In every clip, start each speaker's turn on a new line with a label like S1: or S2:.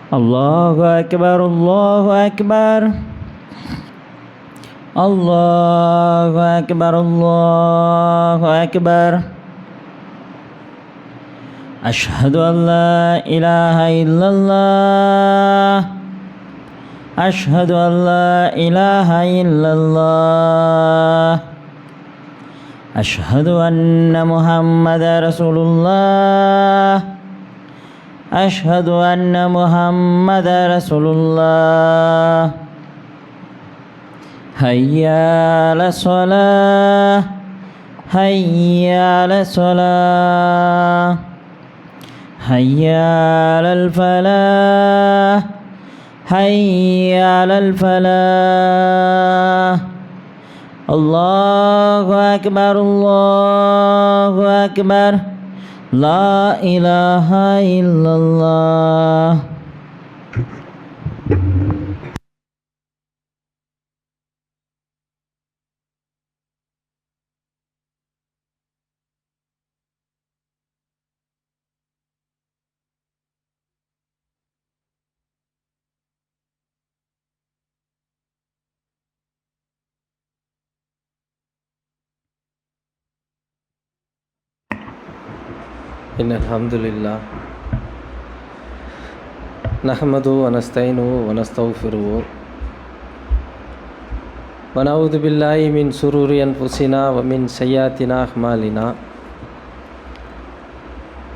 S1: الله أكبر الله أكبر الله أكبر الله أكبر. أشهد أن لا إله إلا الله أشهد أن لا إله إلا الله أشهد أن محمدا رسول الله أشهد أن محمدا رسول الله. هيا على الصلاة هيا على الصلاة هيا على الفلاح هيا على الفلاح. الله أكبر الله أكبر لا إله إلا الله.
S2: إن الحمد لله نحمده ونستعينه ونستغفره ونعوذ بالله من شرور أنفسنا ومن سيئات أعمالنا.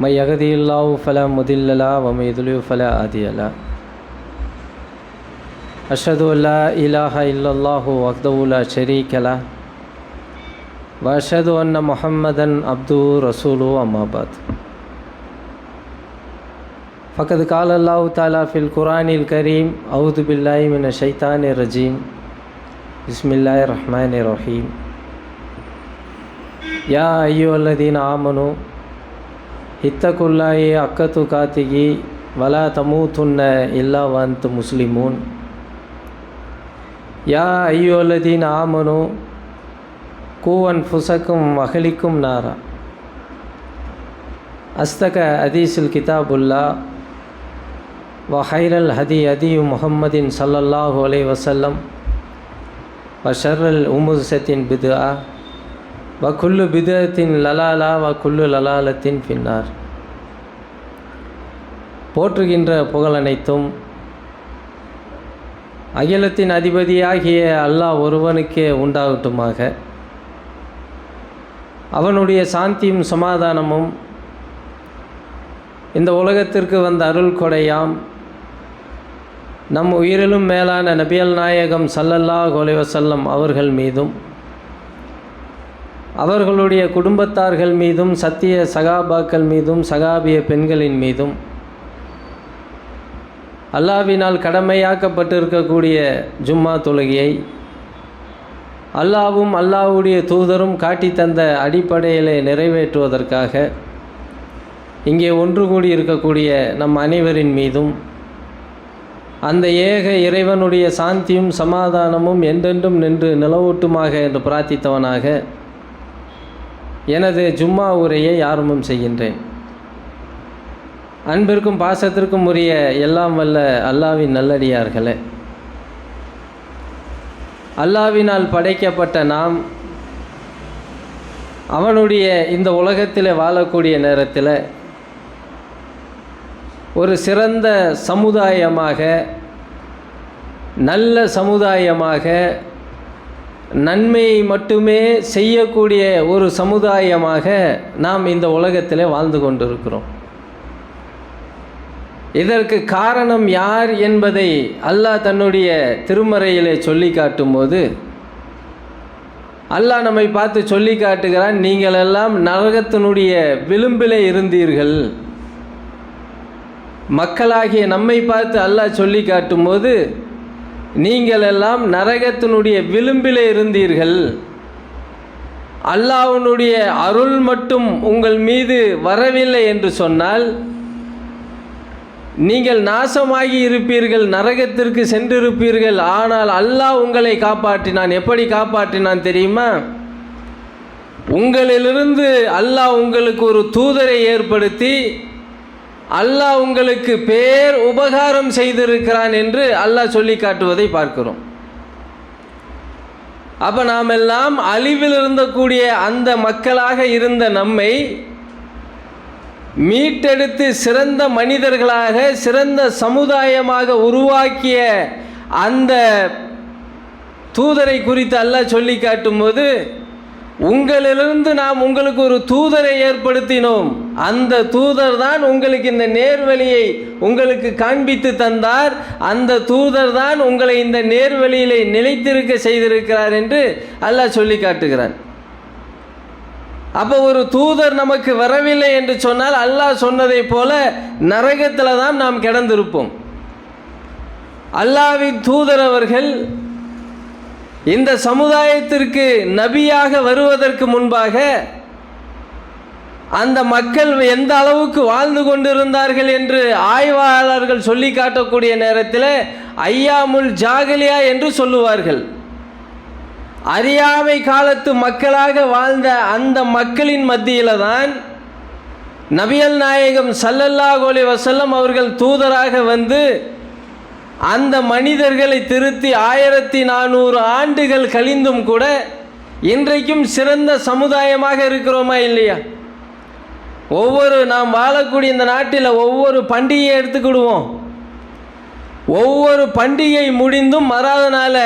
S2: من يهده الله فلا مضل له ومن يضلل فلا هادي له. أشهد أن لا إله إلا الله وحده لا شريك له وأشهد أن محمدا عبده ورسوله. أما بعد فقد قال الله تعالى في القرآن الكريم أعوذ بالله من الشيطان الرجيم بسم الله الرحمن الرحيم. يا أيها الذين آمنوا اتقوا الله حق تقاته ولا تموتن إلا وأنتم مسلمون. يا أيها الذين آمنوا قوا أنفسكم وأهليكم نارا. أصدق حديث الكتاب الله وخير الهدي هدي محمد صلى الله عليه وسلم وشر الأمور بدعة وكل بدعة ضلالة وكل ضلالة في النار. போற்றுகின்ற புகழ் அனைத்தும் அகிலத்தின் அதிபதியாகிய அல்லாஹ் ஒருவனுக்கே உண்டாகட்டுமாக. அவனுடைய சாந்தியும் சமாதானமும் இந்த உலகத்திற்கு வந்த அருள் கொடையாம் நம் உயிரிலும் மேலான நபியல் நாயகம் ஸல்லல்லாஹு அலைஹி வஸல்லம் அவர்கள் மீதும் அவர்களுடைய குடும்பத்தார்கள் மீதும் சத்திய சகாபாக்கள் மீதும் சகாபிய பெண்களின் மீதும் அல்லாஹ்வினால் கடமையாக்கப்பட்டிருக்கக்கூடிய ஜும்மா தொழுகையை அல்லாஹ்வும் அல்லாஹ்வுடைய தூதரும் காட்டி தந்த அடிப்படையிலே நிறைவேற்றுவதற்காக இங்கே ஒன்று கூடி இருக்கக்கூடிய நம் அனைவரின் மீதும் அந்த ஏக இறைவனுடைய சாந்தியும் சமாதானமும் என்றென்றும் நின்று நிலவூட்டுமாக என்று பிரார்த்தித்தவனாக எனது ஜும்மா உரையை ஆரம்பம் செய்கின்றேன். அன்பிற்கும் பாசத்திற்கும் உரிய எல்லாம் வல்ல அல்லாஹ்வின் நல்லடியார்களே, அல்லாஹ்வினால் படைக்கப்பட்ட நாம் அவனுடைய இந்த உலகத்தில் வாழக்கூடிய நேரத்தில் ஒரு சிறந்த சமுதாயமாக, நல்ல சமுதாயமாக, நன்மையை மட்டுமே செய்யக்கூடிய ஒரு சமுதாயமாக நாம் இந்த உலகத்தில் வாழ்ந்து கொண்டிருக்கிறோம். இதற்கு காரணம் யார் என்பதை அல்லாஹ் தன்னுடைய திருமறையிலே சொல்லி காட்டும்போது அல்லாஹ் நம்மை பார்த்து சொல்லி காட்டுகிறான், நீங்கள் எல்லாம் நரகத்தினுடைய விளிம்பிலே இருந்தீர்கள். மக்களாகிய நம்மை பார்த்து அல்லாஹ் சொல்லி காட்டும்போது நீங்கள் எல்லாம் நரகத்தினுடைய விளிம்பிலே இருந்தீர்கள். அல்லாஹ்வுடைய அருள் மட்டும் உங்கள் மீது வரவில்லை என்று சொன்னால் நீங்கள் நாசமாகி இருப்பீர்கள், நரகத்திற்கு சென்றிருப்பீர்கள். ஆனால் அல்லாஹ் உங்களை காப்பாற்றினான். எப்படி காப்பாற்றினான் தெரியுமா? உங்களிலிருந்து அல்லாஹ் உங்களுக்கு ஒரு தூதரை ஏற்படுத்தி அல்லாஹ் உங்களுக்கு பேர் உபகாரம் செய்திருக்கிறான் என்று அல்லாஹ் சொல்லி காட்டுவதை பார்க்கிறோம். அப்போ நாம் எல்லாம் அழிவில் இருந்தக்கூடிய அந்த மக்களாக இருந்த நம்மை மீட்டெடுத்து சிறந்த மனிதர்களாக சிறந்த சமுதாயமாக உருவாக்கிய அந்த தூதரை குறித்து அல்லாஹ் சொல்லி காட்டும்போது, உங்களிலிருந்து நாம் உங்களுக்கு ஒரு தூதரை ஏற்படுத்தினோம், அந்த தூதர் தான் உங்களுக்கு இந்த நேர்வழியை உங்களுக்கு காண்பித்து தந்தார், அந்த தூதர் தான் உங்களை இந்த நேர்வழியிலே நிலைத்திருக்க செய்திருக்கிறார் என்று அல்லாஹ் சொல்லி காட்டுகிறான். அப்போ ஒரு தூதர் நமக்கு வரவில்லை என்று சொன்னால் அல்லாஹ் சொன்னதை போல நரகத்தில் தான் நாம் கிடந்திருப்போம். அல்லாஹ்வின் தூதர் அவர்கள் இந்த சமுதாயத்திற்கு நபியாக வருவதற்கு முன்பாக அந்த மக்கள் எந்த அளவுக்கு வாழ்ந்து கொண்டிருந்தார்கள் என்று ஆய்வாளர்கள் சொல்லி காட்டக்கூடிய நேரத்தில் ஐயாமுல் ஜாகலியா என்று சொல்லுவார்கள். அறியாமை காலத்து மக்களாக வாழ்ந்த அந்த மக்களின் மத்தியில் தான் நபிகள் நாயகம் ஸல்லல்லாஹு அலைஹி வஸல்லம் அவர்கள் தூதராக வந்து அந்த மனிதர்களை திருத்தி 1400 ஆண்டுகள் கழிந்தும் கூட இன்றைக்கும் சிறந்த சமுதாயமாக இருக்கிறோமா இல்லையா? நாம் வாழக்கூடிய இந்த நாட்டில் ஒவ்வொரு பண்டிகையை எடுத்துக்கிடுவோம். ஒவ்வொரு பண்டிகை முடிந்தும் மறாத நாள்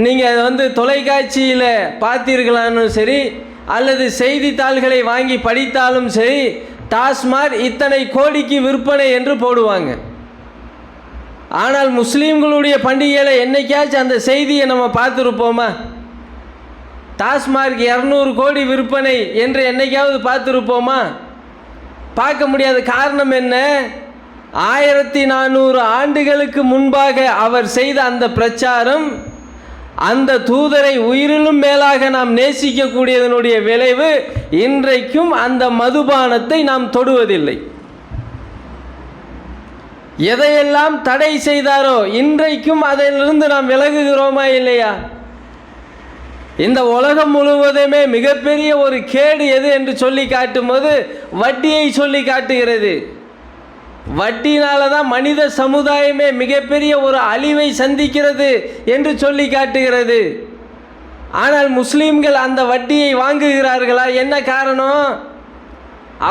S2: நீங்கள் தொலைக்காட்சியில் பார்த்தீர்களானும் சரி, அல்லது செய்தித்தாள்களை வாங்கி படித்தாலும் சரி, டாஸ்மாக் இத்தனை கோடிக்கு விற்பனை என்று போடுவாங்க. ஆனால் முஸ்லீம்களுடைய பண்டிகையில் என்னைக்காச்சும் அந்த செய்தியை நம்ம பார்த்துருப்போமா? டாஸ்மாக் 200 கோடி விற்பனை என்று என்னைக்காவது பார்த்துருப்போமா? பார்க்க முடியாத. காரணம் என்ன? 1400 ஆண்டுகளுக்கு முன்பாக அவர் செய்த அந்த பிரச்சாரம், அந்த தூதரை உயிரிலும் மேலாக நாம் நேசிக்கக்கூடியதனுடைய விளைவு இன்றைக்கும் அந்த மதுபானத்தை நாம் தொடுவதில்லை. எதையெல்லாம் தடை செய்தாரோ இன்றைக்கும் அதிலிருந்து நாம் விலகுகிறோமா இல்லையா? இந்த உலகம் முழுவதுமே மிகப்பெரிய ஒரு கேடு எது என்று சொல்லி காட்டும்போது வட்டியை சொல்லி காட்டுகிறது. வட்டினால தான் மனித சமுதாயமே மிகப்பெரிய ஒரு அழிவை சந்திக்கிறது என்று சொல்லி காட்டுகிறது. ஆனால் முஸ்லீம்கள் அந்த வட்டியை வாங்குகிறார்களா? என்ன காரணம்?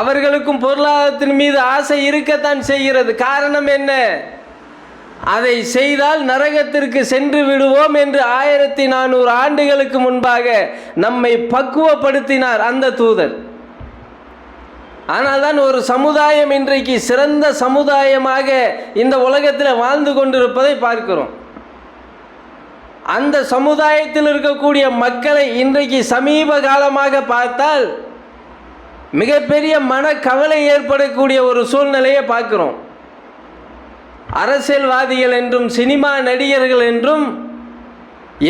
S2: அவர்களுக்கும் பொருளாதாரத்தின் மீது ஆசை இருக்கத்தான் செய்கிறது. காரணம் என்ன? அதை செய்தால் நரகத்திற்கு சென்று விடுவோம் என்று 1400 ஆண்டுகளுக்கு முன்பாக நம்மை பக்குவப்படுத்தினார் அந்த தூதர். ஆனால் தான் ஒரு சமுதாயம் இன்றைக்கு சிறந்த சமுதாயமாக இந்த உலகத்தில் வாழ்ந்து கொண்டிருப்பதை பார்க்கிறோம். அந்த சமுதாயத்தில் இருக்கக்கூடிய மக்களை இன்றைக்கு சமீப காலமாக பார்த்தால் மிகப்பெரிய மனக்கவலை ஏற்படக்கூடிய ஒரு சூழ்நிலையை பார்க்கிறோம். அரசியல்வாதிகள் என்றும் சினிமா நடிகர்கள் என்றும்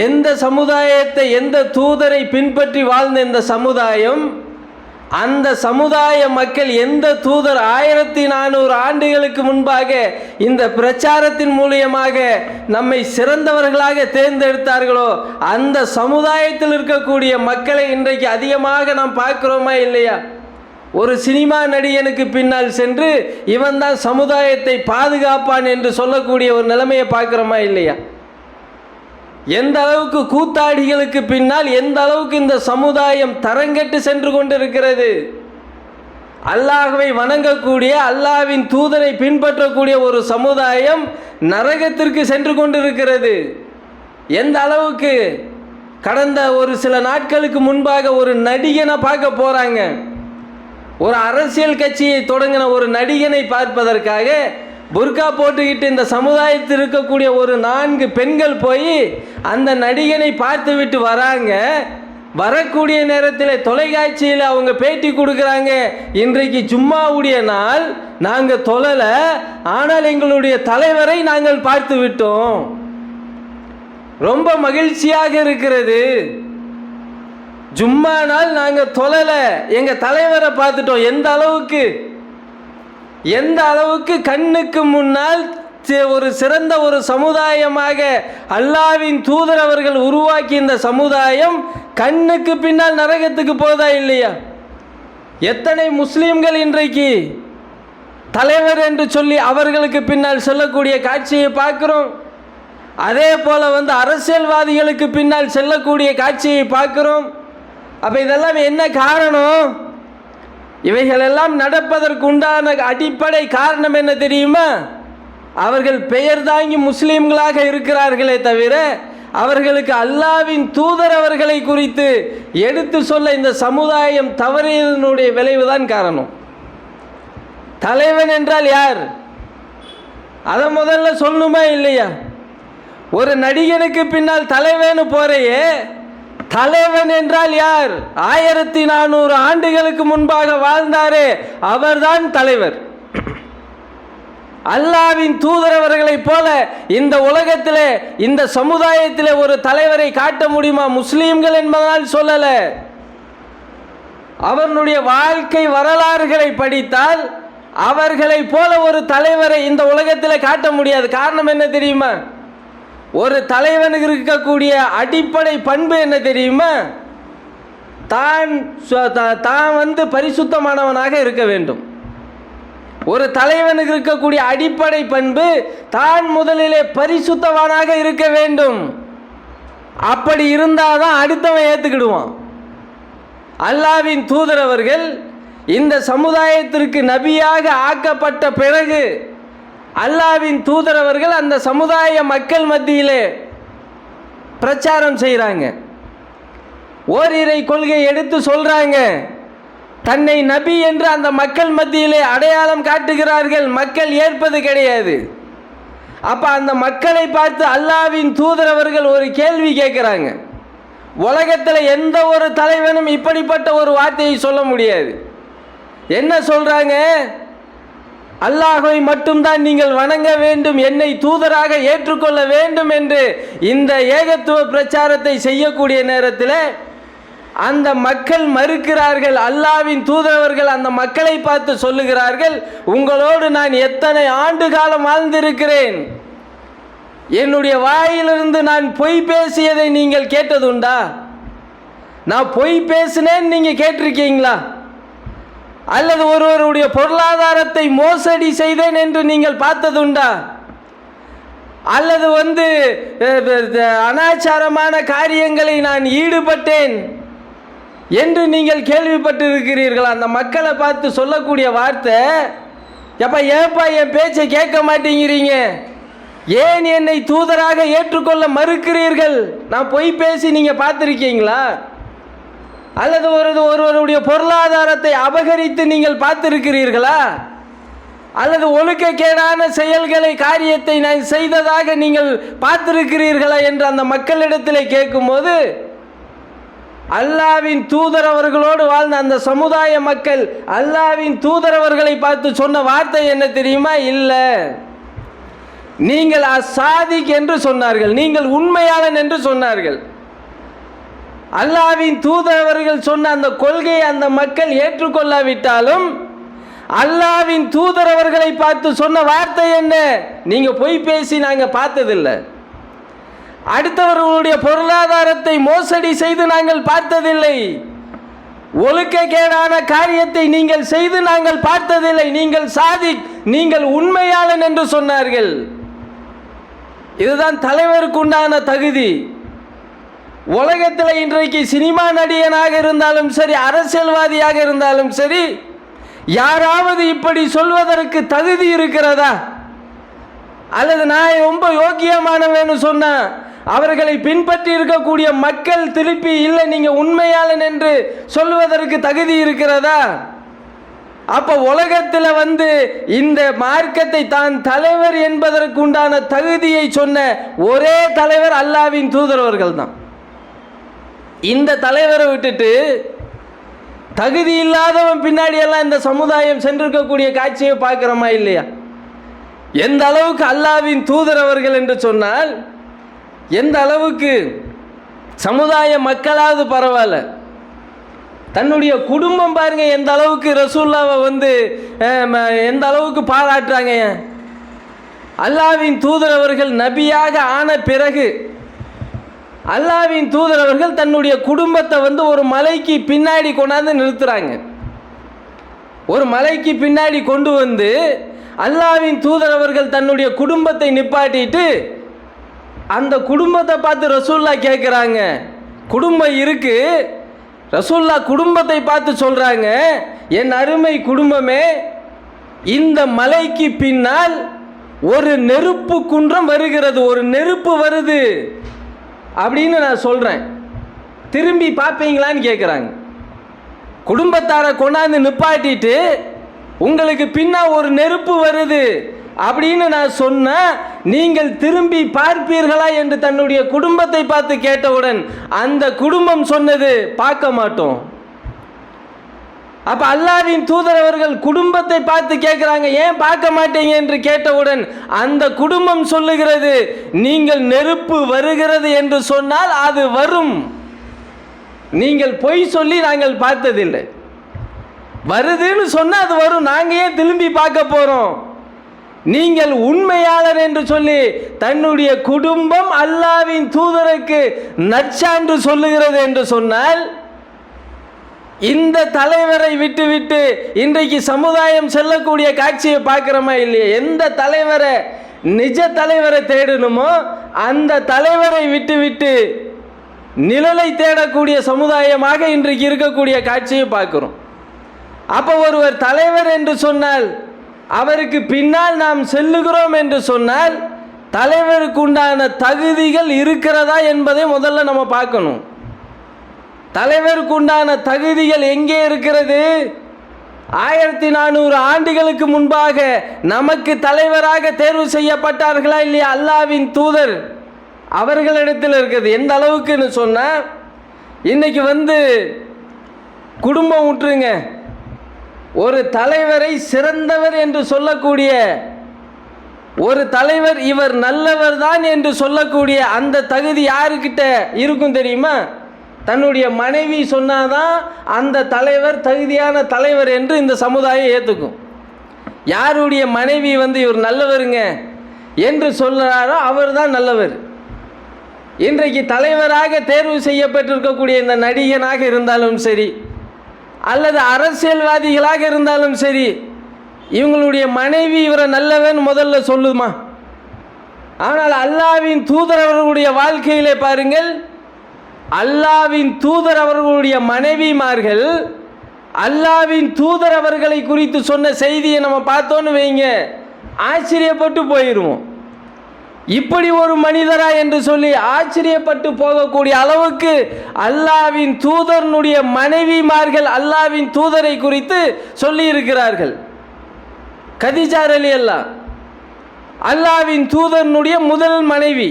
S2: எந்த சமுதாயத்தை, எந்த தூதரை பின்பற்றி வாழ்ந்த இந்த சமுதாயம், அந்த சமுதாய மக்கள் எந்த தூதர் 1400 ஆண்டுகளுக்கு முன்பாக இந்த பிரச்சாரத்தின் மூலியமாக நம்மை சிறந்தவர்களாக தேர்ந்தெடுத்தார்களோ அந்த சமுதாயத்தில் இருக்கக்கூடிய மக்களை இன்றைக்கு அதிகமாக நாம் பார்க்கிறோமா இல்லையா? ஒரு சினிமா நடிகனுக்கு பின்னால் சென்று இவன் தான் சமுதாயத்தை பாதுகாப்பான் என்று சொல்லக்கூடிய ஒரு நிலைமையை பார்க்கிறோமா இல்லையா? எந்த அளவுக்கு கூத்தாடிகளுக்கு பின்னால் எந்த அளவுக்கு இந்த சமுதாயம் தரங்கெட்டு சென்று கொண்டிருக்கிறது. அல்லாஹ்வை வணங்கக்கூடிய, அல்லாஹ்வின் தூதரை பின்பற்றக்கூடிய ஒரு சமுதாயம் நரகத்திற்கு சென்று கொண்டிருக்கிறது. எந்த அளவுக்கு? கடந்த ஒரு சில நாட்களுக்கு முன்பாக ஒரு நடிகனை பார்க்க போகிறாங்க. ஒரு அரசியல் கட்சியை தொடங்கின ஒரு நடிகனை பார்ப்பதற்காக புர்கா போட்டுக்கிட்டு இந்த சமுதாயத்தில் இருக்கக்கூடிய ஒரு 4 பெண்கள் போய் அந்த நடிகனை பார்த்து விட்டு வராங்க. வரக்கூடிய நேரத்தில் தொலைக்காட்சியில் அவங்க பேட்டி கொடுக்குறாங்க, இன்றைக்கு ஜும்மாவுடைய நாள், நாங்கள் தொழலை, ஆனால் எங்களுடைய தலைவரை நாங்கள் பார்த்து விட்டோம், ரொம்ப மகிழ்ச்சியாக இருக்கிறது. ஜும்மா நாள் நாங்கள் தொழலை, எங்கள் தலைவரை பார்த்துட்டோம். எந்த அளவுக்கு கண்ணுக்கு முன்னால் ஒரு சிறந்த ஒரு சமுதாயமாக அல்லாஹ்வின் தூதர் அவர்கள் உருவாக்கி இந்த சமுதாயம் கண்ணுக்கு பின்னால் நரகத்துக்கு போதா இல்லையா? எத்தனை முஸ்லீம்கள் இன்றைக்கு தலைவர் என்று சொல்லி அவர்களுக்கு பின்னால் செல்லக்கூடிய காட்சியை பார்க்கிறோம். அதே போல அரசியல்வாதிகளுக்கு பின்னால் செல்லக்கூடிய காட்சியை பார்க்கிறோம். அப்போ இதெல்லாம் என்ன காரணம்? இவைகளெல்லாம் நடப்பதற்கு உண்டான அடிப்படை காரணம் என்ன தெரியுமா? அவர்கள் பெயர் தாங்கி முஸ்லீம்களாக இருக்கிறார்களே தவிர அவர்களுக்கு அல்லாஹ்வின் தூதர் அவர்களை குறித்து எடுத்து சொல்ல இந்த சமுதாயம் தவறியதனுடைய விளைவுதான் காரணம். தலைவன் என்றால் யார்? அதை முதல்ல சொல்லணுமா இல்லையா? ஒரு நடிகனுக்கு பின்னால் தலைவன் போறையே, தலைவன் என்றால் யார்? 1400 ஆண்டுகளுக்கு முன்பாக வாழ்ந்தாரே அவர்தான் தலைவர். அல்லாஹ்வின் தூதர் அவர்களைப் போல இந்த உலகத்திலே இந்த சமுதாயத்திலே ஒரு தலைவரை காட்ட முடியுமா? முஸ்லீம்கள் என்பதனால் சொல்லல, அவர்களுடைய வாழ்க்கை வரலாறுகளை படித்தால் அவர்களைப் போல ஒரு தலைவரை இந்த உலகத்தில் காட்ட முடியாது. காரணம் என்ன தெரியுமா? ஒரு தலைவனுக்கு இருக்கக்கூடிய அடிப்படை பண்பு என்ன தெரியுமா? தான் பரிசுத்தமானவனாக இருக்க வேண்டும். ஒரு தலைவனுக்கு இருக்கக்கூடிய அடிப்படை பண்பு தான் முதலிலே பரிசுத்தவானாக இருக்க வேண்டும். அப்படி இருந்தாதான் அடுத்தவன் ஏற்றுக்கிடுவான். அல்லாஹ்வின் தூதர் அவர்கள் இந்த சமுதாயத்திற்கு நபியாக ஆக்கப்பட்ட பிறகு அல்லாஹ்வின் தூதர் அவர்கள் அந்த சமுதாய மக்கள் மத்தியிலே பிரச்சாரம் செய்கிறாங்க. ஓரிரை கொள்கை எடுத்து சொல்றாங்க. தன்னை நபி என்று அந்த மக்கள் மத்தியிலே அடையாளம் காட்டுகிறார்கள். மக்கள் ஏற்பது கிடையாது. அப்ப அந்த மக்களை பார்த்து அல்லாஹ்வின் தூதர் அவர்கள் ஒரு கேள்வி கேட்கிறாங்க. உலகத்தில் எந்த ஒரு தலைவனும் இப்படிப்பட்ட ஒரு வார்த்தையை சொல்ல முடியாது. என்ன சொல்றாங்க? அல்லாஹ்வை மட்டும்தான் நீங்கள் வணங்க வேண்டும், என்னை தூதராக ஏற்றுக்கொள்ள வேண்டும் என்று இந்த ஏகத்துவ பிரச்சாரத்தை செய்யக்கூடிய நேரத்தில் அந்த மக்கள் மறுக்கிறார்கள். அல்லாஹ்வின் தூதரவர்கள் அந்த மக்களை பார்த்து சொல்லுகிறார்கள், உங்களோடு நான் எத்தனை ஆண்டு காலம் வாழ்ந்திருக்கிறேன், என்னுடைய வாயிலிருந்து நான் பொய் பேசியதை நீங்கள் கேட்டதுண்டா? நான் பொய் பேசினேன் நீங்க கேட்டிருக்கீங்களா? அல்லது ஒருவருடைய பொருளாதாரத்தை மோசடி செய்தேன் என்று நீங்கள் பார்த்ததுண்டா? அல்லது அனாச்சாரமான காரியங்களை நான் ஈடுபட்டேன் என்று நீங்கள் கேள்விப்பட்டிருக்கிறீர்களா? அந்த மக்களை பார்த்து சொல்லக்கூடிய வார்த்தை, ஏப்பா என் பேச்சை கேட்க மாட்டேங்கிறீங்க, ஏன் என்னை தூதராக ஏற்றுக்கொள்ள மறுக்கிறீர்கள்? நான் பொய் பேசி நீங்க பார்த்திருக்கீங்களா? அல்லது ஒருவருடைய பொருளாதாரத்தை அபகரித்து நீங்கள் பார்த்திருக்கிறீர்களா? அல்லது ஒழுக்கக்கேடான செயல்களை காரியத்தை நான் செய்ததாக நீங்கள் பார்த்திருக்கிறீர்களா என்று அந்த மக்களிடத்தில் கேட்கும்போது அல்லாஹ்வின் தூதர் அவர்களோடு வாழ்ந்த அந்த சமுதாய மக்கள் அல்லாஹ்வின் தூதர் அவர்களை பார்த்து சொன்ன வார்த்தை என்ன தெரியுமா? இல்லை, நீங்கள் அசாதிக் என்று சொன்னார்கள், நீங்கள் உண்மையாளன் என்று சொன்னார்கள். அல்லாஹ்வின் தூதர் அவர்கள் சொன்ன அந்த கொள்கையை அந்த மக்கள் ஏற்றுக்கொள்ளாவிட்டாலும் அல்லாஹ்வின் தூதர் அவர்களை பார்த்து சொன்ன வார்த்தை என்ன? நீங்க பொய் பேசி நாங்க பார்த்ததில்லை, அடுத்தவர்களுடைய பொருளாதாரத்தை மோசடி செய்து நாங்கள் பார்த்ததில்லை, ஒழுக்கக்கேடான காரியத்தை நீங்கள் செய்து நாங்கள் பார்த்ததில்லை, நீங்கள் சாதிக், நீங்கள் உண்மையாளன் என்று சொன்னார்கள். இதுதான் தலைவருக்கு உண்டான தகுதி. உலகத்தில் இன்றைக்கு சினிமா நடிகனாக இருந்தாலும் சரி, அரசியல்வாதியாக இருந்தாலும் சரி, யாராவது இப்படி சொல்வதற்கு தகுதி இருக்கிறதா? அல்லது நான் ரொம்ப யோக்கியமானவன்னு சொன்னா அவர்களை பின்பற்றி இருக்கக்கூடிய மக்கள் திருப்பி இல்லை நீங்க உண்மையாளன் என்று சொல்வதற்கு தகுதி இருக்கிறதா? அப்ப உலகத்தில் இந்த மார்க்கத்தை தான் தலைவர் என்பதற்கு உண்டான தகுதியை சொன்ன ஒரே தலைவர் அல்லாஹ்வின் தூதரவர்கள் தான். இந்த தலைவரை விட்டுட்டு தகுதி இல்லாதவன் பின்னாடி எல்லாம் இந்த சமுதாயம் சென்றிருக்கக்கூடிய காட்சியை பார்க்கிறோமா இல்லையா? எந்த அளவுக்கு அல்லாஹ்வின் தூதர் அவர்கள் என்று சொன்னால் எந்த அளவுக்கு சமுதாய மக்களாவது பரவாயில்ல, தன்னுடைய குடும்பம் பாருங்க எந்த அளவுக்கு ரசூலுல்லாவை எந்த அளவுக்கு பாராட்டுறாங்க. அல்லாஹ்வின் தூதர் அவர்கள் நபியாக ஆன பிறகு அல்லாஹ்வின் தூதர் அவர்கள் தன்னுடைய குடும்பத்தை ஒரு மலைக்கு பின்னாடி கொண்டாந்து நிறுத்துறாங்க. ஒரு மலைக்கு பின்னாடி கொண்டு வந்து அல்லாஹ்வின் தூதர் அவர்கள் தன்னுடைய குடும்பத்தை நிப்பாட்டிட்டு அந்த குடும்பத்தை பார்த்து ரசூலுல்லாஹ் கேட்குறாங்க. குடும்பம் இருக்கு, ரசூலுல்லாஹ் குடும்பத்தை பார்த்து சொல்றாங்க, என் அருமை குடும்பமே, இந்த மலைக்கு பின்னால் ஒரு நெருப்பு குன்றம் வருகிறது, ஒரு நெருப்பு வருது அப்படின்னு நான் சொல்றேன், திரும்பி பார்ப்பீங்களான்னு கேட்குறாங்க. குடும்பத்தாரை கொண்டாந்து நிப்பாட்டிட்டு உங்களுக்கு பின்னா ஒரு நெருப்பு வருது அப்படின்னு நான் சொன்ன, நீங்கள் திரும்பி பார்ப்பீர்களா என்று தன்னுடைய குடும்பத்தை பார்த்து கேட்டவுடன் அந்த குடும்பம் சொன்னது, பார்க்க மாட்டோம். அப்ப அல்லாஹ்வின் தூதர் அவர்கள் குடும்பத்தை பார்த்து கேட்கிறாங்க, ஏன் பார்க்க மாட்டீங்க என்று கேட்டவுடன் அந்த குடும்பம் சொல்லுகிறது, நீங்கள் நெருப்பு வருகிறது என்று சொன்னால் அது வரும், நீங்கள் பொய் சொல்லி நாங்கள் பார்த்ததில்லை, வருதுன்னு சொன்னா அது வரும், நாங்க ஏன் திரும்பி பார்க்க போறோம், நீங்கள் உண்மையாளர் என்று சொல்லி தன்னுடைய குடும்பம் அல்லாஹ்வின் தூதருக்கு நற்சான்று சொல்லுகிறது என்று சொன்னால், இந்த தலைவரை விட்டுவிட்டு இன்றைக்கு சமுதாயம் செல்லக்கூடிய காட்சியை பார்க்கிறோமா இல்லையா? எந்த தலைவரை, நிஜ தலைவரை தேடணுமோ அந்த தலைவரை விட்டுவிட்டு நிழலை தேடக்கூடிய சமுதாயமாக இன்றைக்கு இருக்கக்கூடிய காட்சியை பார்க்கிறோம். அப்போ ஒருவர் தலைவர் என்று சொன்னால், அவருக்கு பின்னால் நாம் செல்லுகிறோம் என்று சொன்னால், தலைவருக்கு உண்டான தகுதிகள் இருக்கிறதா என்பதை முதல்ல நம்ம பார்க்கணும். தலைவருக்கு உண்டான தகுதிகள் எங்கே இருக்கிறது? 1400 ஆண்டுகளுக்கு முன்பாக நமக்கு தலைவராக தேர்வு செய்யப்பட்டார்களா இல்லையா அல்லாஹ்வின் தூதர் அவர்களிடத்தில் இருக்குது. எந்த அளவுக்குன்னு சொன்னால், இன்னைக்கு குடும்பம் விட்டுருங்க, ஒரு தலைவரை சிறந்தவர் என்று சொல்லக்கூடிய ஒரு தலைவர், இவர் நல்லவர் தான் என்று சொல்லக்கூடிய அந்த தகுதி யாருக்கிட்ட இருக்கும் தெரியுமா? தன்னுடைய மனைவி சொன்னாதான் அந்த தலைவர் தகுதியான தலைவர் என்று இந்த சமுதாயம் ஏற்றுக்கும். யாருடைய மனைவி இவர் நல்லவருங்க என்று சொல்கிறாரோ அவர் தான் நல்லவர். இன்றைக்கு தலைவராக தேர்வு செய்யப்பட்டிருக்கக்கூடிய இந்த நடிகனாக இருந்தாலும் சரி, அல்லது அரசியல்வாதிகளாக இருந்தாலும் சரி, இவங்களுடைய மனைவி இவரை நல்லவன் முதல்ல சொல்லுமா? ஆனால் அல்லாஹ்வின் தூதர் அவர்களுடைய வாழ்க்கையிலே பாருங்கள், அல்லாஹ்வின் தூதர் அவர்களுடைய மனைவிமார்கள் அல்லாஹ்வின் தூதர் அவர்களை குறித்து சொன்ன செய்தியை நம்ம பார்த்தோன்னு வைங்க, ஆச்சரியப்பட்டு போயிடுவோம். இப்படி ஒரு மனிதரா என்று சொல்லி ஆச்சரியப்பட்டு போகக்கூடிய அளவுக்கு அல்லாஹ்வின் தூதரனுடைய மனைவிமார்கள் அல்லாஹ்வின் தூதரை குறித்து சொல்லி இருக்கிறார்கள். கதீஜா ரலியல்லாஹ் அல்லாஹ்வின் தூதரனுடைய முதல் மனைவி.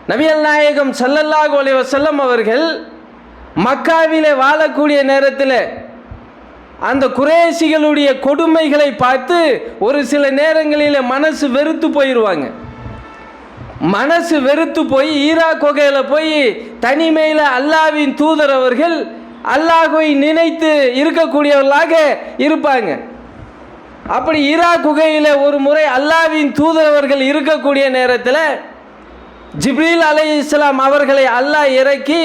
S2: நபிகள் நாயகம் ஸல்லல்லாஹு அலைஹி வஸல்லம் அவர்கள் மக்காவிலே வாழக்கூடிய நேரத்தில் அந்த குறைஷிகளுடைய கொடுமைகளை பார்த்து ஒரு சில நேரங்களில் மனசு வெறுத்து போயிடுவாங்க. மனசு வெறுத்து போய் ஈரா குகையில் போய் தனிமையில் அல்லாஹ்வின் தூதர் அவர்கள் அல்லாஹ்வை நினைத்து இருக்கக்கூடியவர்களாக இருப்பாங்க. அப்படி ஈரா குகையில் ஒரு முறை அல்லாஹ்வின் தூதர் அவர்கள் இருக்கக்கூடிய நேரத்தில் ஜிப்ரீல் அலைஹிஸ்ஸலாம் அவர்களை அல்லாஹ் இறக்கி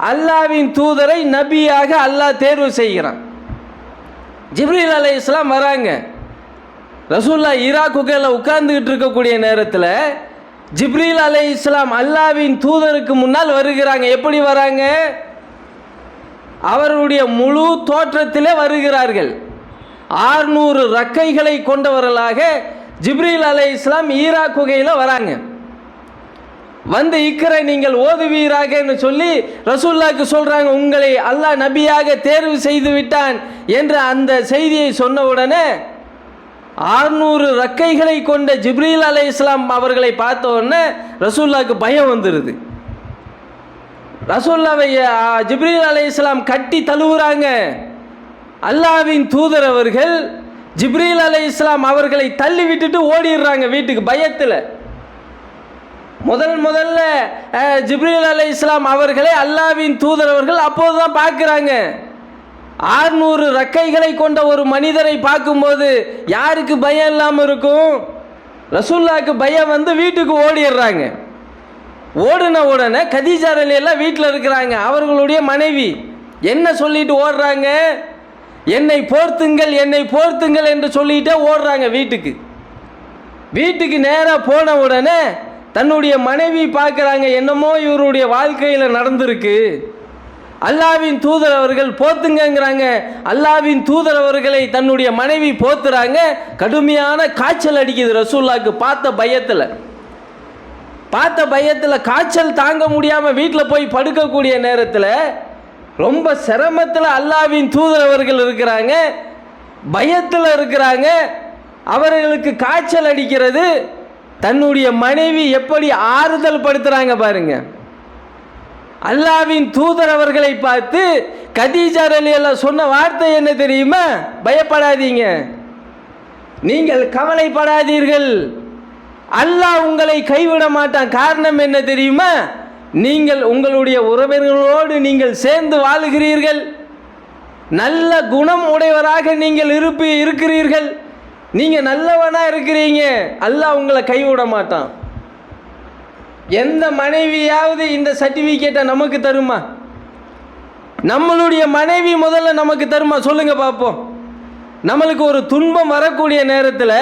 S2: அல்லாஹ்வின் தூதரை நபியாக அல்லாஹ் தேர்வு செய்கிறான். ஜிப்ரீல் அலைஹிஸ்ஸலாம் வராங்க. ரசூலுல்லாஹ் ஈரா குகையில் உட்கார்ந்துக்கிட்டு இருக்கக்கூடிய நேரத்தில் ஜிப்ரீல் அலைஹிஸ்ஸலாம் அல்லாஹ்வின் தூதருக்கு முன்னால் வருகிறாங்க. எப்படி வராங்க? அவருடைய முழு தோற்றத்திலே வருகிறார்கள். 600 ரக்கைகளை கொண்டவர்களாக ஜிப்ரீல் அலைஹிஸ்ஸலாம் ஈரா குகையில் வராங்க. இக்கரை நீங்கள் ஓதுவீராகன்னு சொல்லி ரசூலுல்லாஹ்க்கு சொல்றாங்க, உங்களை அல்லாஹ் நபியாக தேர்வு செய்து விட்டான் என்ற அந்த செய்தியை சொன்ன உடனே 600 ரக்கைகளை கொண்ட ஜிப்ரீல் அலைஹிஸ்ஸலாம் அவர்களை பார்த்த உடனே ரசூலுல்லாஹ்க்கு பயம் வந்துடுது. ரசூலுல்லாஹ்வை ஜிப்ரீல் அலைஹிஸ்ஸலாம் கட்டி தழுவுறாங்க. அல்லாஹ்வின் தூதர் அவர்கள் ஜிப்ரீல் அலைஹிஸ்ஸலாம் அவர்களை தள்ளி விட்டுட்டு ஓடிடுறாங்க வீட்டுக்கு பயத்தில். முதல்ல ஜிப்ரீல் அலைஹிஸ்ஸலாம் அவர்களை அல்லாஹ்வின் தூதர் அவர்கள் அப்போதுதான் பார்க்குறாங்க. 600 ரக்கைகளை கொண்ட ஒரு மனிதரை பார்க்கும்போது யாருக்கு பயம் இல்லாமல் இருக்கும்? ரசூலுல்லாஹ்க்கு பயம் வீட்டுக்கு ஓடிடுறாங்க. ஓடின உடனே கதீஜா ரலியல்லாஹ் வீட்டில் இருக்கிறாங்க. அவர்களுடைய மனைவி என்ன சொல்லிட்டு ஓடுறாங்க? என்னை போர்த்துங்கள் என்னை போர்த்துங்கள் என்று சொல்லிட்டே ஓடுறாங்க வீட்டுக்கு நேராக போன உடனே தன்னுடைய மனைவி பார்க்குறாங்க, என்னமோ இவருடைய வாழ்க்கையில் நடந்திருக்கு. அல்லாவின் தூதர் அவர்கள் போத்துங்கிறாங்க. அல்லாவின் தூதர் அவர்களை தன்னுடைய மனைவி போத்துறாங்க. கடுமையான காய்ச்சல் அடிக்குது ரசூலுல்லாஹ்க்கு. பார்த்த பயத்தில் காய்ச்சல் தாங்க முடியாமல் வீட்டில் போய் படுக்கக்கூடிய நேரத்தில் ரொம்ப சிரமத்தில் அல்லாவின் தூதர் அவர்கள் இருக்கிறாங்க, பயத்தில் இருக்கிறாங்க. அவர்களுக்கு காய்ச்சல் அடிக்கிறது. தன்னுடைய மனைவி எப்படி ஆறுதல் படுத்துறாங்க பாருங்க. அல்லாவின் தூதர் அவர்களை பார்த்து கதீஜா ரலியல்லாஹு சொன்ன வார்த்தை என்ன தெரியுமா? பயப்படாதீங்க, நீங்கள் கவலைப்படாதீர்கள், அல்லாஹ் உங்களை கைவிட மாட்டான். காரணம் என்ன தெரியுமா? நீங்கள் உங்களுடைய உறவினர்களோடு நீங்கள் சேர்ந்து வாழுகிறீர்கள், நல்ல குணம் உடையவராக நீங்கள் இருக்கிறீர்கள், நீங்கள் நல்லவனாக இருக்கிறீங்க, அல்லாஹ் உங்களை கைவிட மாட்டான். எந்த மனைவியாவது இந்த சர்டிஃபிகேட்டை நமக்கு தருமா? நம்மளுடைய மனைவி முதல்ல நமக்கு தருமா? சொல்லுங்க பார்ப்போம். நம்மளுக்கு ஒரு துன்பம் வரக்கூடிய நேரத்தில்